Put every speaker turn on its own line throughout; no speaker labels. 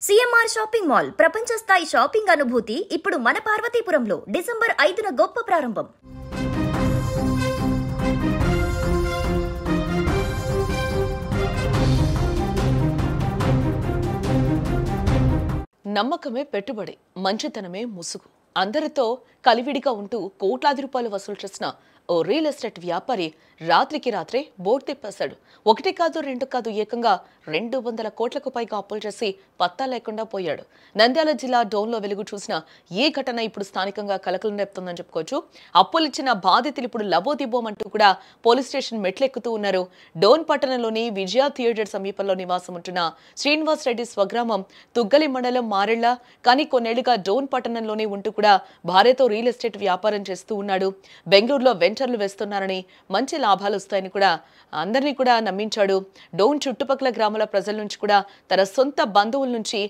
CMR shopping mall ప్రపంచ స్థాయి shopping అనుభూతి ఇప్పుడు మన పార్వతీపురంలో డిసెంబర్ 5న గొప్ప ప్రారంభం.
నమ్మకమే పెట్టుబడి, మంచితనమే ముసుగు. అందరితో కలివిడిగా ఉంటూ కోట్లాది రూపాయలు వసూలు చేసిన ఓ రియల్ ఎస్టేట్ వ్యాపారి రాత్రికి రాత్రే బోర్డు తిప్పేశాడు. ఒకటి కాదు రెండు కాదు, ఏకంగా 200 కోట్లకు పైగా అప్పులు చేసి పత్తా లేకుండా పోయాడు. నంద్యాల జిల్లా డోన్లో వెలుగు చూసిన ఈ ఘటన ఇప్పుడు స్థానికంగా కలకలం రేపుతుందని చెప్పుకోవచ్చు. అప్పులిచ్చిన బాధితులు ఇప్పుడు లబోదిబోమంటూ కూడా పోలీస్ స్టేషన్ మెట్లెక్కుతూ ఉన్నారు. డోన్ పట్టణంలోని విజయ థియేటర్ సమీపంలో నివాసం ఉంటున్న శ్రీనివాస్ రెడ్డి స్వగ్రామం తుగ్గలి మండలం మారెళ్ల. కానీ కొన్నేళ్లుగా డోన్ పట్టణంలోనే ఉంటూ కూడా భార్యతో రియల్ ఎస్టేట్ వ్యాపారం చేస్తూ ఉన్నాడు. బెంగళూరులో వెంచర్లు వేస్తున్నారని, మంచి లాభాలు వస్తాయని కూడా అందరినీ కూడా నమ్మించాడు. డోన్ చుట్టుపక్కల గ్రామాల ప్రజల నుంచి కూడా తన సొంత బంధువుల నుంచి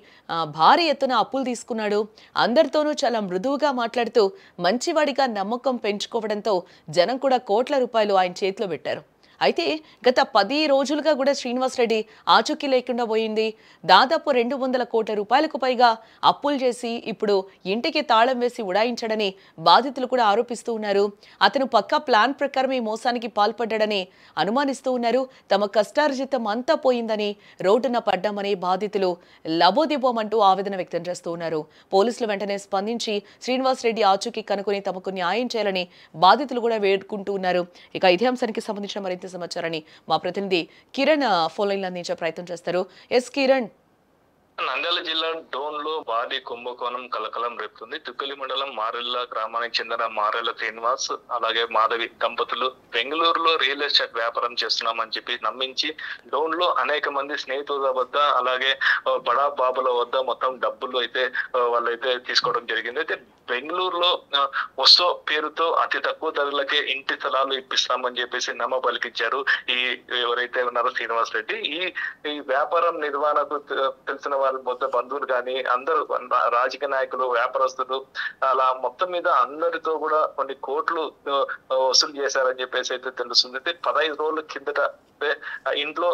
భారీ ఎత్తున అప్పులు తీసుకున్నాడు. అందరితోనూ చాలా మృదువుగా మాట్లాడుతూ మంచివాడిగా నమ్మకం పెంచుకోవడంతో జనం కూడా కోట్ల రూపాయలు ఆయన చేతిలో పెట్టారు. అయితే గత 10 రోజులుగా కూడా శ్రీనివాస్ రెడ్డి ఆచూకీ లేకుండా పోయింది. దాదాపు 200 కోట్ల రూపాయలకు పైగా అప్పులు చేసి ఇప్పుడు ఇంటికి తాళం వేసి ఉడాయించాడని బాధితులు కూడా ఆరోపిస్తూ ఉన్నారు. అతను పక్కా ప్లాన్ ప్రకారం ఈ మోసానికి పాల్పడ్డాడని అనుమానిస్తూ ఉన్నారు. తమ కష్టార్జితం అంతా పోయిందని, రోడ్డున పడ్డామని బాధితులు లబోదిబోమంటూ ఆవేదన వ్యక్తం చేస్తూ ఉన్నారు. పోలీసులు వెంటనే స్పందించి శ్రీనివాస్ రెడ్డి ఆచూకీ కనుక్కొని తమకు న్యాయం చేయాలని బాధితులు కూడా వేడుకుంటూ ఉన్నారు. ఇక ఇదే అంశానికి సంబంధించిన మరింత సమాచారాన్ని మా ప్రతినిధి కిరణ్ ఫోన్ లైన్ అందించే ప్రయత్నం చేస్తారు. ఎస్ కిరణ్.
నంద్యాల జిల్లా డోన్ లో భారీ కుంభకోణం కలకలం రేపుతుంది. తుక్కలి మండలం మారెళ్ల గ్రామానికి చెందిన మారెళ్ల శ్రీనివాస్ అలాగే మాధవి దంపతులు బెంగళూరులో రియల్ ఎస్టేట్ వ్యాపారం చేస్తున్నామని చెప్పి నమ్మించి డోన్ లో అనేక మంది స్నేహితుల వద్ద అలాగే బడా బాబుల వద్ద మొత్తం డబ్బులు అయితే వాళ్ళైతే తీసుకోవడం జరిగింది. అయితే బెంగళూరులో వస్తు పేరుతో అతి తక్కువ ధరలకే ఇంటి స్థలాలు ఇప్పిస్తామని చెప్పేసి నమ్మ పలికించారు ఈ ఎవరైతే ఉన్నారో శ్రీనివాస్ రెడ్డి. ఈ వ్యాపారం నిర్వహణకు తెలిసిన వాళ్ళ మొత్తం బంధువులు కానీ అందరూ రాజకీయ నాయకులు, వ్యాపారస్తులు అలా మొత్తం మీద అందరితో కూడా కొన్ని కోట్లు వసూలు చేశారని చెప్పేసి అయితే తెలుస్తుంది. అయితే 15 రోజుల కిందట ఇండ్లు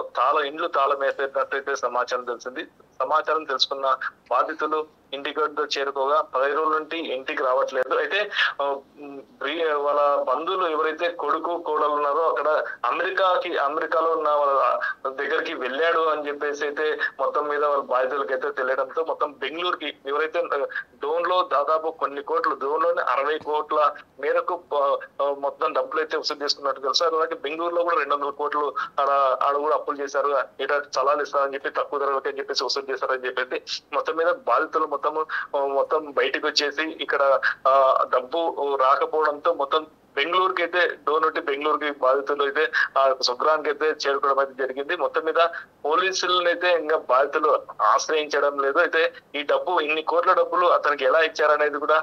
తాళం వేసేటట్టయితే సమాచారం తెలిసింది. సమాచారం తెలుసుకున్న బాధితులు ఇంటికి చేరుకోగా 15 రోజుల నుండి ఇంటికి రావట్లేదు. అయితే వాళ్ళ బంధువులు ఎవరైతే కొడుకు కోడలు ఉన్నారో అక్కడ అమెరికాలో ఉన్న వాళ్ళ దగ్గరికి వెళ్ళాడు అని చెప్పేసి అయితే మొత్తం మీద వాళ్ళ బాధితులకి అయితే తెలియడంతో మొత్తం బెంగళూరుకి ఎవరైతే డోన్ లో దాదాపు కొన్ని కోట్లు, డోన్ లోనే 60 కోట్ల మేరకు మొత్తం డబ్బులు అయితే వసూలు చేసుకున్నట్టు తెలుసు. అలాగే బెంగళూరులో కూడా 200 కోట్లు ఆడ కూడా అప్పులు చేశారు. ఇట స్థలాలు ఇస్తారని చెప్పి తక్కువ ధరలకి అని చెప్పేసి వసూలు చేశారని చెప్పేసి మొత్తం మీద బాధితులు మొత్తం బయటకు వచ్చేసి ఇక్కడ డబ్బు రాకపోవడంతో మొత్తం బెంగళూరుకి అయితే డోన్ నుండి బెంగళూరుకి బాధితులు అయితే స్వగ్రానికి అయితే చేరుకోవడం అయితే జరిగింది. మొత్తం మీద పోలీసులను అయితే ఇంకా బాధితులు ఆశ్రయించడం లేదు. అయితే ఈ డబ్బు ఇన్ని కోట్ల డబ్బులు అతనికి ఎలా ఇచ్చారనేది కూడా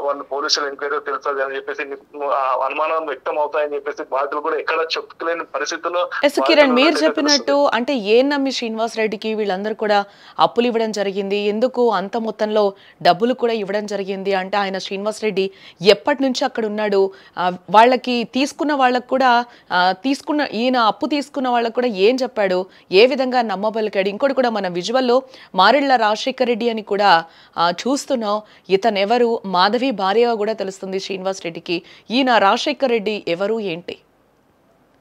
వాళ్ళు పోలీసులు ఎంక్వైరీ తెలుస్తుంది అని చెప్పేసి అనుమానం వ్యక్తం అవుతాయని చెప్పేసి బాధితులు కూడా ఎక్కడ చెప్పుకోలేని పరిస్థితుల్లో.
కిరణ్, మీరు చెప్పినట్టు అంటే ఏం నమ్మి శ్రీనివాస్ రెడ్డికి వీళ్ళందరూ కూడా అప్పులు ఇవ్వడం జరిగింది, ఎందుకు అంత మొత్తంలో డబ్బులు కూడా ఇవ్వడం జరిగింది అంటే ఆయన శ్రీనివాస్ రెడ్డి ఎప్పటి నుంచి అక్కడ ఉన్నాడు, వాళ్ళకి తీసుకున్న వాళ్ళకు కూడా ఈయన అప్పు తీసుకున్న వాళ్ళకు కూడా ఏం చెప్పాడు, ఏ విధంగా నమ్మబలికాడు. ఇంకోటి కూడా మన విజువల్లో మారెళ్ల రాజశేఖర్ రెడ్డి అని కూడా చూస్తున్నాం. ఇతనెవరు, మాధవి భార్యగా కూడా తెలుస్తుంది శ్రీనివాస్ రెడ్డికి. ఈయన రాజశేఖర్ రెడ్డి ఎవరు ఏంటి?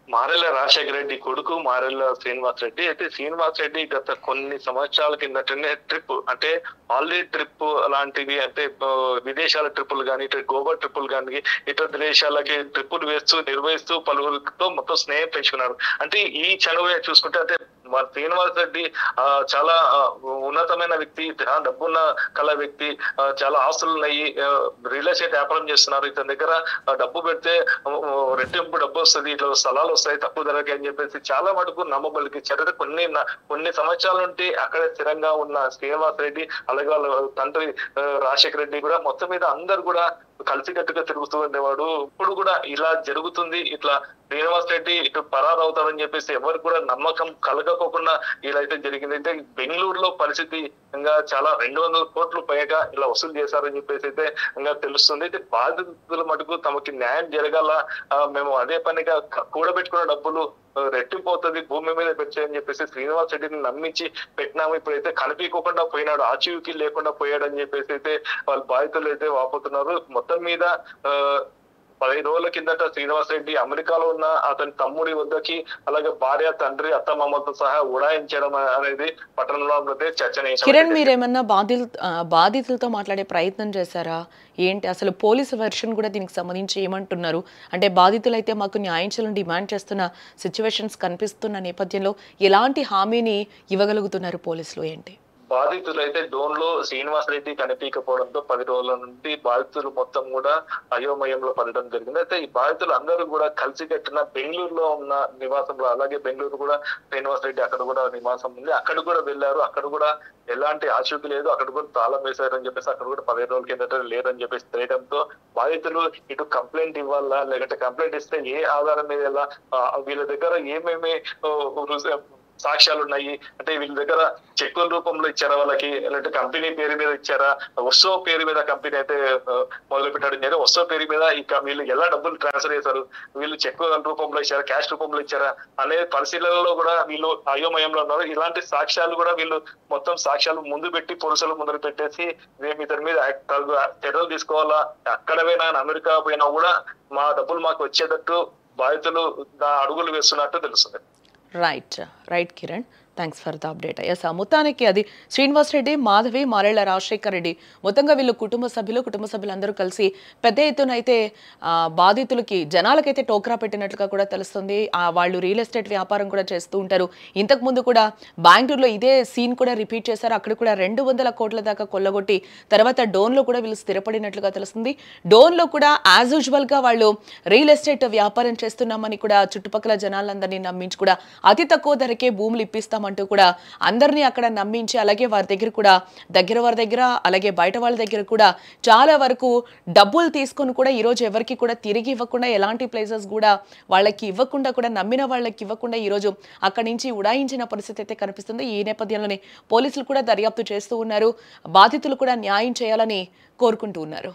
మారెళ్ల రాజశేఖర రెడ్డి కొడుకు మారెళ్ల శ్రీనివాస్ రెడ్డి. అయితే శ్రీనివాస్ రెడ్డి గత కొన్ని సంవత్సరాల కిందటనే ట్రిప్ అంటే హాలిడే ట్రిప్ లాంటివి అంటే విదేశాల ట్రిప్పులు కానీ, ఇటు గోవా ట్రిప్పులు కానీ, ఇతర దేశాలకి ట్రిప్పులు నిర్వహిస్తూ పలువురితో మొత్తం స్నేహం పెంచుకున్నారు. అంటే ఈ చనువే చూసుకుంటే అంటే శ్రీనివాస్ రెడ్డి చాలా ఉన్నతమైన వ్యక్తి, డబ్బున్న కళ వ్యక్తి, చాలా ఆస్తులు ఉన్నాయి, రియల్ ఎస్టేట్ వ్యాపారం చేస్తున్నారు. ఇతని దగ్గర డబ్బు పెడితే రెట్టింపు డబ్బు వస్తుంది, ఇట్లా స్థలాలు వస్తాయి తక్కువ ధరకి అని చెప్పేసి చాలా మటుకు నమ్మబలికి చరిత్ర కొన్ని సంవత్సరాల నుండి అక్కడే స్థిరంగా ఉన్న శ్రీనివాస్ రెడ్డి అలాగే వాళ్ళ తండ్రి రాజశేఖర రెడ్డి కూడా మొత్తం మీద అందరు కూడా కలిసికట్టుగా తిరుగుతూ ఉండేవాడు. ఇప్పుడు కూడా ఇలా జరుగుతుంది, ఇట్లా శ్రీనివాస్ రెడ్డి ఇటు పరారు అవుతారని చెప్పేసి ఎవరికి కూడా నమ్మకం కలగకోకుండా ఇలా అయితే జరిగింది. అయితే బెంగళూరులో పరిస్థితి ఇంకా చాలా 200 కోట్లు పైగా ఇలా వసూలు చేశారని చెప్పేసి అయితే ఇంకా తెలుస్తుంది. అయితే బాధితుల మటుకు తమకి న్యాయం జరగాల, మేము అదే పనిగా కూడబెట్టుకున్న డబ్బులు రెట్టిపోతుంది, భూమి మీద పెట్టని చెప్పేసి శ్రీనివాస్ రెడ్డిని నమ్మించి పెట్టినాము. ఇప్పుడైతే కనిపించకుండా పోయినాడు, ఆచూకీ లేకుండా పోయాడు అని చెప్పేసి అయితే వాళ్ళ బాధితులు అయితే వాపోతున్నారు. మొత్తం మీద 15 రోజుల కిందట శ్రీనివాస్ రెడ్డి అమెరికాలో ఉన్న అతని తమ్ముడి వద్దకి, అలాగే భార్య, తండ్రి, అత్తమామలతో సహా ఉడాయించడం అనేది పట్టణంలో చర్చనీయాంశం.
కిరణ్, మీరేమన్నా బాధితులతో మాట్లాడే ప్రయత్నం చేశారా? ఏంటి అసలు పోలీసు వెర్షన్ కూడా దీనికి సంబంధించి ఏమంటున్నారు? అంటే బాధితులు అయితే మాకు న్యాయం చేయాలని డిమాండ్ చేస్తున్న సిచ్యువేషన్స్ కనిపిస్తున్న నేపథ్యంలో ఎలాంటి హామీని ఇవ్వగలుగుతున్నారు పోలీసులు? ఏంటి
బాధితులు అయితే డోన్ లో శ్రీనివాస్ రెడ్డి కనిపించకపోవడంతో 10 రోజుల నుండి బాధితులు మొత్తం కూడా అయోమయంలో పడడం జరిగింది. అయితే ఈ బాధితులు అందరూ కూడా కలిసి కట్టిన బెంగళూరులో ఉన్న నివాసంలో, అలాగే బెంగళూరు కూడా శ్రీనివాస్ రెడ్డి అక్కడ కూడా నివాసం ఉంది, అక్కడ కూడా వెళ్ళారు. అక్కడ కూడా ఎలాంటి ఆచూకీ లేదు, అక్కడ కూడా తాళం వేశారని చెప్పేసి అక్కడ కూడా 15 రోజుల కిందట లేదని చెప్పేసి తెలియడంతో బాధితులు ఇటు కంప్లైంట్ ఇవ్వాలా, లేదంటే కంప్లైంట్ ఇస్తే ఏ ఆధారం మీద ఎలా, వీళ్ళ దగ్గర ఏమేమి సాక్ష్యాలు ఉన్నాయి, అంటే వీళ్ళ దగ్గర చెక్కుల రూపంలో ఇచ్చారా వాళ్ళకి, లేదంటే కంపెనీ పేరు మీద ఇచ్చారా, వస్తో పేరు మీద కంపెనీ అయితే మొదలు పెట్టాడు, వస్తో పేరు మీద వీళ్ళు ఎలా డబ్బులు ట్రాన్స్ఫర్ చేశారు, వీళ్ళు చెక్కుల రూపంలో ఇచ్చారా, క్యాష్ రూపంలో ఇచ్చారా అనే పరిశీలనలో కూడా వీళ్ళు అయోమయంలో ఉన్నారు. ఇలాంటి సాక్ష్యాలు కూడా వీళ్ళు మొత్తం సాక్ష్యాలు ముందు పెట్టి పోలీసులు ముందు పెట్టేసి మేము ఇతని మీద చర్యలు తీసుకోవాలా, అక్కడ పోయినా అమెరికా పోయినా కూడా మా డబ్బులు మాకు వచ్చేటట్టు బాధితులు అడుగులు వేస్తున్నట్టు తెలుస్తుంది.
Right Kiran, thanks for the update. Yes, మొత్తానికి అది శ్రీనివాస్ రెడ్డి, మాధవి, మారెళ్ల రాజశేఖర్ రెడ్డి మొత్తంగా వీళ్ళు కుటుంబ సభ్యులందరూ కలిసి పెద్ద ఎత్తున అయితే బాధితులకి, జనాలకైతే టోక్రా పెట్టినట్లుగా కూడా తెలుస్తుంది. వాళ్ళు రియల్ ఎస్టేట్ వ్యాపారం కూడా చేస్తూ ఉంటారు. ఇంతకుముందు కూడా బెంగళూరులో ఇదే సీన్ కూడా రిపీట్ చేశారు. అక్కడ కూడా 200 కోట్ల దాకా కొల్లగొట్టి తర్వాత డోన్లో కూడా వీళ్ళు స్థిరపడినట్లుగా తెలుస్తుంది. డోన్లో కూడా యాజ్ యూజువల్గా వాళ్ళు రియల్ ఎస్టేట్ వ్యాపారం చేస్తున్నామని కూడా చుట్టుపక్కల జనాలందరినీ నమ్మించి కూడా అతి తక్కువ ధరకే భూములు ఇప్పిస్తాం అంటూ కూడా అందరినీ అక్కడ నమ్మించి, అలాగే వారి దగ్గర కూడా వారి దగ్గర అలాగే బయట వాళ్ళ దగ్గర కూడా చాలా వరకు డబ్బులు తీసుకొని కూడా ఈరోజు ఎవరికి కూడా తిరిగి ఇవ్వకుండా, ఎలాంటి ప్లేసెస్ కూడా వాళ్ళకి ఇవ్వకుండా, కూడా నమ్మిన వాళ్ళకి ఇవ్వకుండా ఈరోజు అక్కడి నుంచి ఉడాయించిన పరిస్థితి అయితే కనిపిస్తుంది. ఈ నేపథ్యంలోనే పోలీసులు కూడా దర్యాప్తు చేస్తూ ఉన్నారు. బాధితులు కూడా న్యాయం చేయాలని కోరుకుంటూ ఉన్నారు.